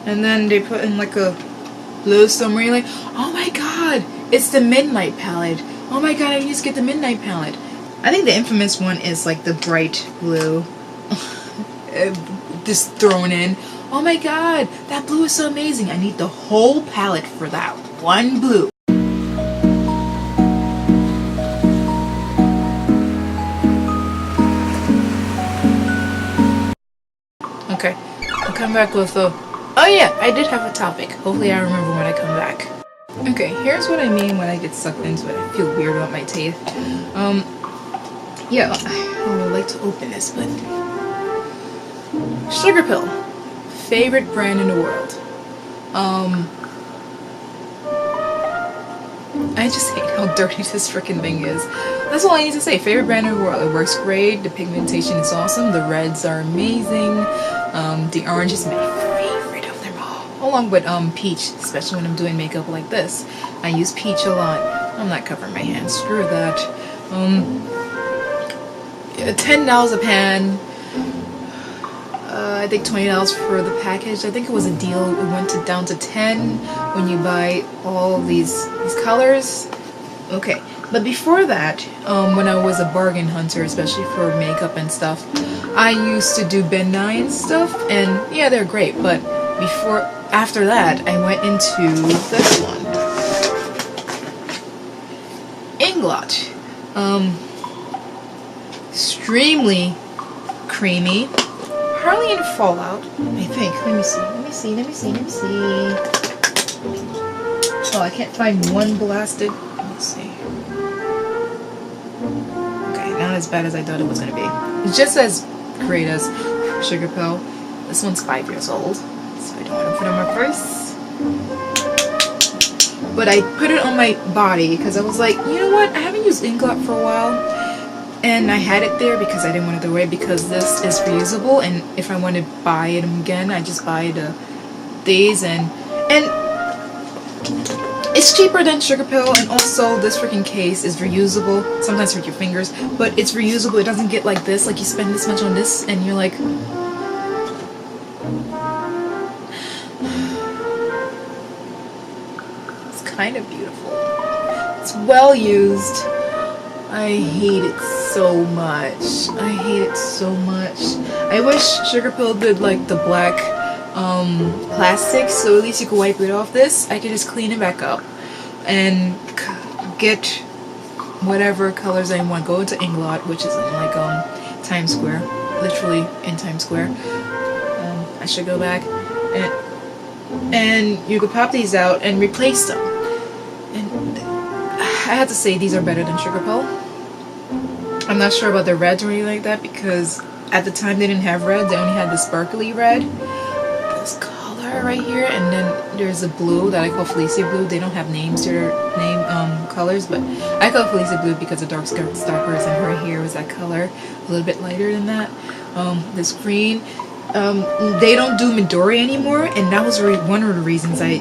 And then they put in like a blue submarine. Like, oh my god, it's the Midnight palette. Oh my god, I need to get the Midnight palette. I think the infamous one is like the bright blue. Just thrown in. Oh my god, that blue is so amazing. I need the whole palette for that one blue. Okay, I'll come back with a... Oh yeah, I did have a topic. Hopefully I remember when I come back. Okay, here's what I mean when I get sucked into it. I feel weird about my teeth. Yeah, I would like to open this, but... Sugar Pill. Favorite brand in the world. I just hate how dirty this freaking thing is. That's all I need to say. Favorite brand in the world. It works great. The pigmentation is awesome. The reds are amazing. The orange is my favorite of them all. Along with peach, especially when I'm doing makeup like this. I use peach a lot. I'm not covering my hands. Screw that. $10 a pan. I think $20 for the package. I think it was a deal. It went down to 10 when you buy all these colors. Okay, but before that, when I was a bargain hunter, especially for makeup and stuff, I used to do Ben Nye stuff, and yeah, they're great. But after that, I went into this one, Inglot. Extremely creamy. Hardly any fallout, I think. Let me see. Oh, I can't find one blasted. Let's see. Okay, not as bad as I thought it was gonna be. It's just as great as Sugar Pill. This one's 5 years old, so I don't want to put it on my face. But I put it on my body because I was like, you know what? I haven't used Inglot for a while. And I had it there because I didn't want it away because this is reusable, and if I want to buy it again, I just buy these and it's cheaper than Sugar Pill, and also this freaking case is reusable. Sometimes hurt your fingers, but it's reusable. It doesn't get like this, like you spend this much on this and you're like, it's kind of beautiful. It's well used. I hate it so much. I hate it so much. I wish Sugar Pill did like the black plastic, so at least you could wipe it off this. I could just clean it back up and get whatever colors I want. Go into Inglot, which is in like Times Square, literally in Times Square. I should go back and you could pop these out and replace them. And I have to say these are better than Sugar Pill. I'm not sure about the reds or anything like that because at the time they didn't have red. They only had the sparkly red. This color right here, and then there's a blue that I call Felicia Blue. They don't have names to their name colors, but I call Felicia Blue because the dark stalkers and her hair was that color, a little bit lighter than that. This green. They don't do Midori anymore, and that was one of the reasons I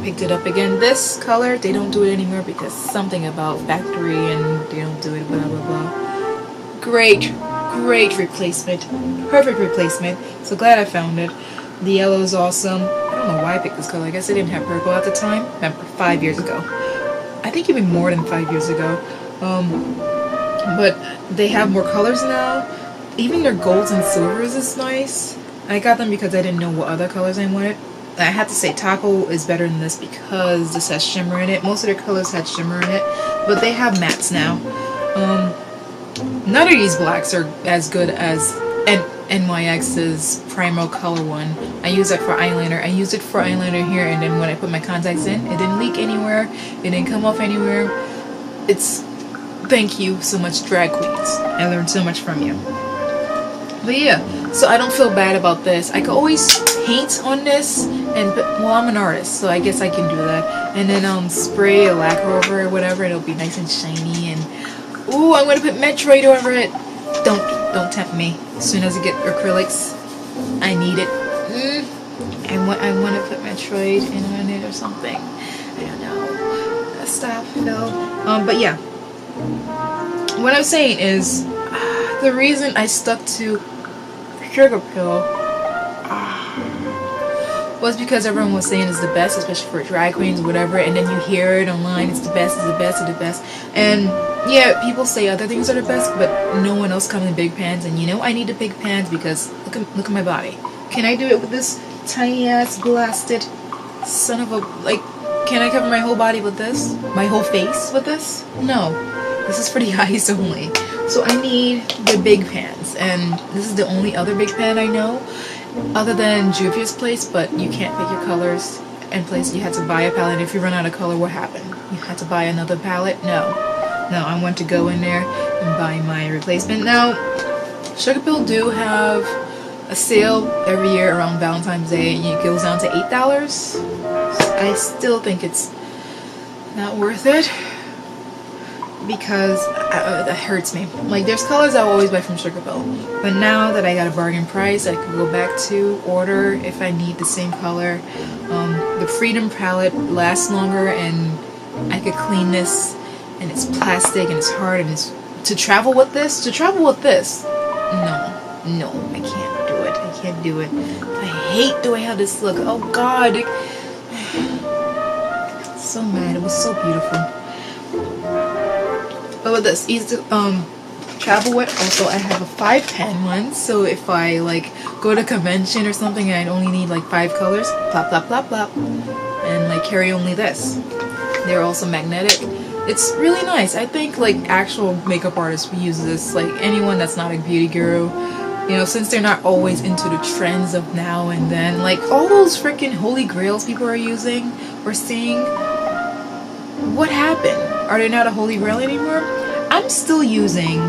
picked it up again. This color, they don't do it anymore because something about factory and they don't do it, blah blah blah. Great replacement, perfect replacement. So glad I found it. The yellow is awesome. I don't know why I picked this color. I guess I didn't have purple at the time. 5 years ago. I think even more than 5 years ago. But they have more colors now. Even their golds and silvers is nice. I got them because I didn't know what other colors I wanted. I have to say Taco is better than this because this has shimmer in it. Most of their colors had shimmer in it, but they have mattes now. None of these blacks are as good as NYX's Primal Color one. I use that for eyeliner. I used it for eyeliner here, and then when I put my contacts in, it didn't leak anywhere. It didn't come off anywhere. Thank you so much, drag queens. I learned so much from you. But yeah, so I don't feel bad about this. I could always paint on this, well, I'm an artist, so I guess I can do that. And then spray a lacquer over it, whatever. It'll be nice and shiny. And ooh, I'm gonna put Metroid over it. Don't tempt me. As soon as I get acrylics, I need it. I want to put Metroid in on it or something. I don't know. Stop, Phil. But yeah, what I'm saying is the reason I stuck to Sugar Pill. was because everyone was saying it's the best, especially for drag queens, whatever, and then you hear it online, it's the best, it's the best, it's the best. And yeah, people say other things are the best, but no one else comes in big pans, and you know I need the big pans because look at my body. Can I do it with this tiny ass blasted son of a, like, can I cover my whole body with this? My whole face with this? No. This is for the eyes only. So I need the big pans, and this is the only other big pan I know, other than Juvia's place, but you can't pick your colors and place. You had to buy a palette. If you run out of color, what happened? You had to buy another palette? No. No, I want to go in there and buy my replacement. Now, Sugarpill do have a sale every year around Valentine's Day, and it goes down to $8. I still think it's not worth it because that hurts me. Like, there's colors I always buy from Sugarpill, but now that I got a bargain price, I can go back to order if I need the same color. The Freedom palette lasts longer, and I could clean this, and it's plastic and it's hard, and it's to travel with this. No, I can't do it. I can't do it. I hate the way how this look. Oh God. So mad. It was so beautiful. But with this, easy to travel with. Also, I have a 5-pan one, so if I like go to convention or something and I only need like 5 colors, plop plop plop plop, and like carry only this. They're also magnetic. It's really nice. I think like actual makeup artists will use this. Like anyone that's not a beauty guru, you know, since they're not always into the trends of now and then, like all those freaking holy grails people are using or seeing. What happened? Are they not a holy grail anymore? I'm still using,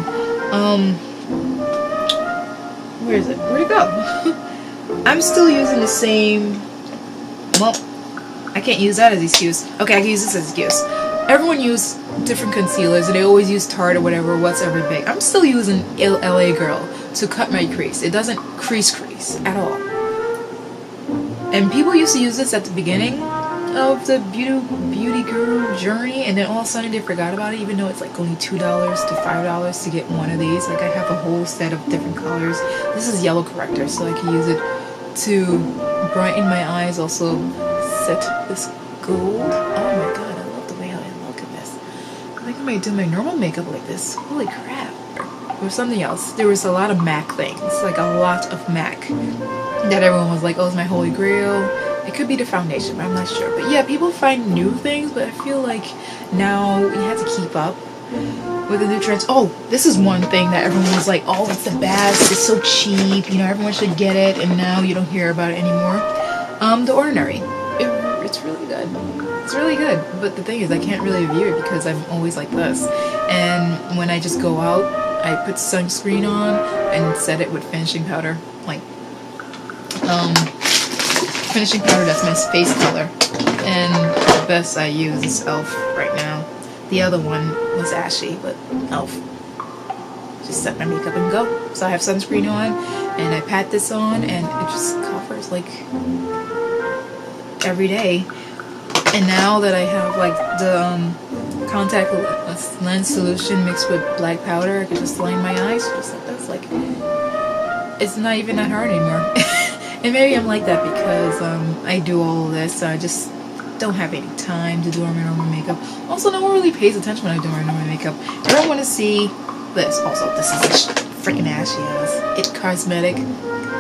where is it? Where'd it go? I'm still using the same, well, I can't use that as excuse. Okay, I can use this as excuse. Everyone use different concealers, and they always use Tarte or whatever, what's ever big. I'm still using LA Girl to cut my crease. It doesn't crease at all. And people used to use this at the beginning of the beauty guru journey, and then all of a sudden they forgot about it, even though it's like only $2 to $5 to get one of these. Like I have a whole set of different colors. This is yellow corrector, so I can use it to brighten my eyes, also set this gold. Oh my god, I love the way how I look at this. I think I might do my normal makeup like this. Holy crap. Or something else. There was a lot of MAC things, like a lot of MAC that everyone was like, oh, it's my holy grail. It could be the foundation, but I'm not sure. But yeah, people find new things, but I feel like now you have to keep up with the new trends. Oh, this is one thing that everyone was like, oh, it's the best, it's so cheap, you know, everyone should get it, and now you don't hear about it anymore. The Ordinary. It's really good. It's really good, but the thing is I can't really review it because I'm always like this. And when I just go out, I put sunscreen on and set it with finishing powder. Like, finishing powder, that's my face color. And the best I use is e.l.f. right now. The other one was ashy, but e.l.f. Just set my makeup and go. So I have sunscreen on, and I pat this on, and it just covers like every day. And now that I have like the contact lens solution mixed with black powder, I can just line my eyes just like this. Like, it's not even that hard anymore. And maybe I'm like that because I do all of this, so I just don't have any time to do my normal makeup. Also, no one really pays attention when I do my normal makeup. I don't want to see this. Also, this is freaking ashy ass. It Cosmetic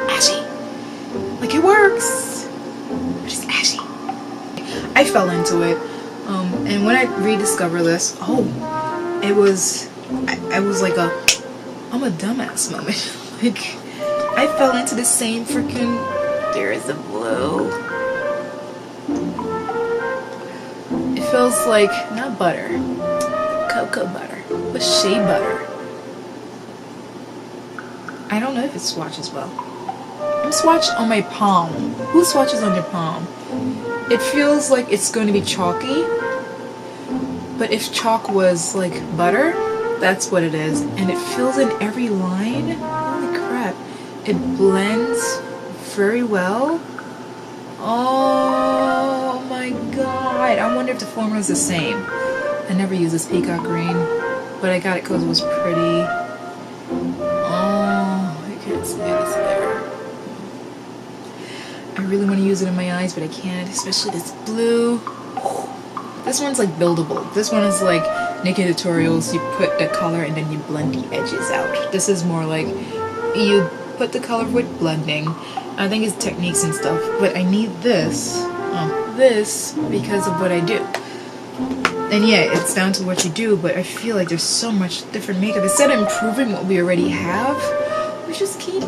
ashy. Like, it works, but it's ashy. I fell into it, and when I rediscovered this, it was, I was like I'm a dumbass moment. Like, I fell into the same freaking, there is the blue. It feels like, not butter, cocoa butter, but shea butter. I don't know if it swatches well. I'm swatched on my palm. Who swatches on your palm? It feels like it's going to be chalky, but if chalk was like butter, that's what it is. And it fills in every line. Holy crap. It blends very well. Oh my god. I wonder if the formula is the same. I never use this peacock green, but I got it because it was pretty. Oh, you can't see it, it's there. I really want to use it in my eyes, but I can't, especially this blue. This one's like buildable. This one is like Nikki tutorials, you put the color and then you blend the edges out. This is more like you put the color with blending. I think it's techniques and stuff, but I need this because of what I do. And yeah, it's down to what you do, but I feel like there's so much different makeup. Instead of improving what we already have, we just keep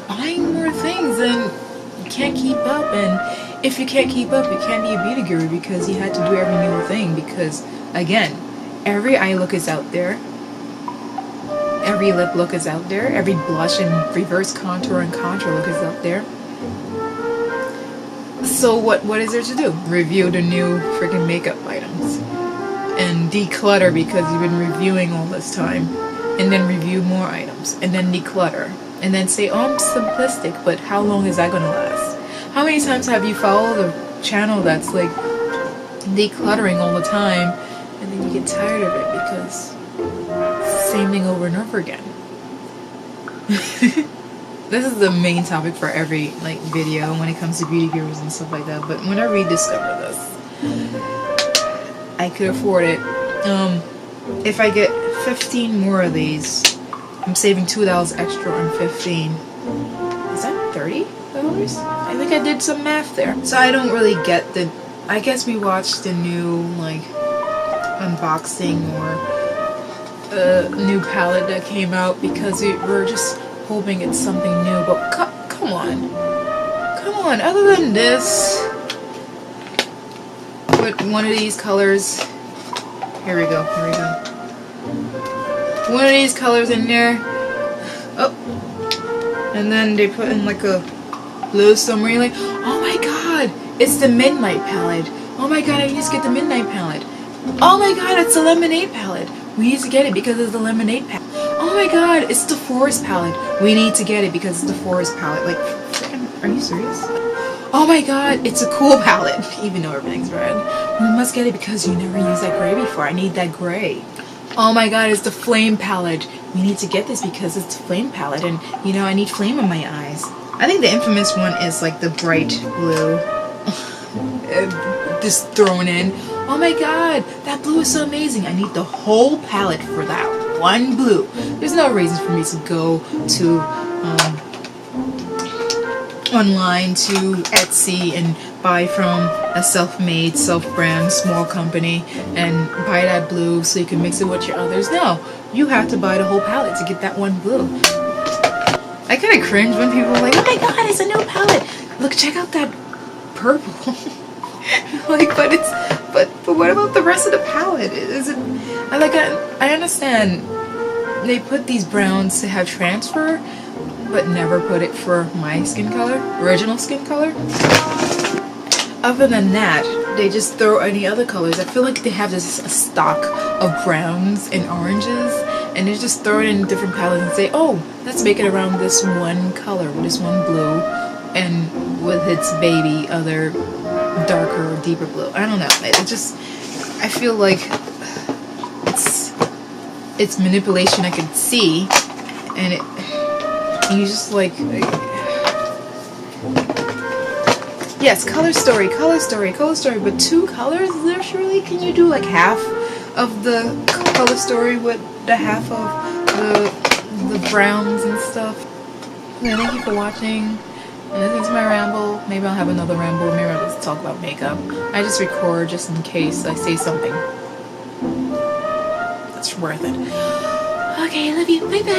buying more things, and you can't keep up. And if you can't keep up, you can't be a beauty guru because you had to do every new thing. Because again, every eye look is out there, every lip look is out there, every blush and reverse contour and contour look is out there. So what is there to do? Review the new freaking makeup items and declutter because you've been reviewing all this time, and then review more items and then declutter and then say, oh, I'm simplistic, but how long is that gonna last? How many times have you followed a channel that's like decluttering all the time and then you get tired of it because it's the same thing over and over again? This is the main topic for every like video when it comes to beauty gurus and stuff like that. But when I rediscover this, I could afford it. If I get 15 more of these, I'm saving $2 extra on 15. Is that $30? I think I did some math there. So I don't really get the. I guess we watched the new like unboxing or new palette that came out because we're just hoping it's something new, but come on, other than this, put one of these colors, here we go, one of these colors in there, oh, and then they put in like a blue somewhere, you're like, oh my god, it's the Midnight palette, oh my god, I need to get the Midnight palette, oh my god, it's the Lemonade palette, we need to get it because it's the Lemonade palette. Oh my god, it's the Forest palette. We need to get it because it's the Forest palette. Like, are you serious? Oh my god, it's a Cool palette. Even though everything's red. We must get it because you never used that gray before. I need that gray. Oh my god, it's the Flame palette. We need to get this because it's the Flame palette. And, you know, I need flame in my eyes. I think the infamous one is like the bright blue. Just thrown in. Oh my god, that blue is so amazing. I need the whole palette for that one blue. There's no reason for me to go to online to Etsy and buy from a self-made, self-brand, small company and buy that blue so you can mix it with your others. No, you have to buy the whole palette to get that one blue. I kind of cringe when people are like, oh my god, it's a new palette. Look, check out that purple. Like, but what about the rest of the palette? Is it? I understand they put these browns to have transfer, but never put it for my skin color, original skin color. Other than that, they just throw any other colors. I feel like they have this stock of browns and oranges, and they just throw it in different palettes and say, oh, let's make it around this one color, this one blue, and with its baby other darker or deeper blue. I don't know. It just, I feel like it's manipulation I could see, and you just like yes, color story, but 2 colors there, surely? Can you do like half of the color story with the half of the browns and stuff? Yeah, thank you for watching. And listening to my ramble. Maybe I'll have another ramble. Maybe I'll just talk about makeup. I just record just in case I say something that's worth it. Okay, I love you. Bye bye.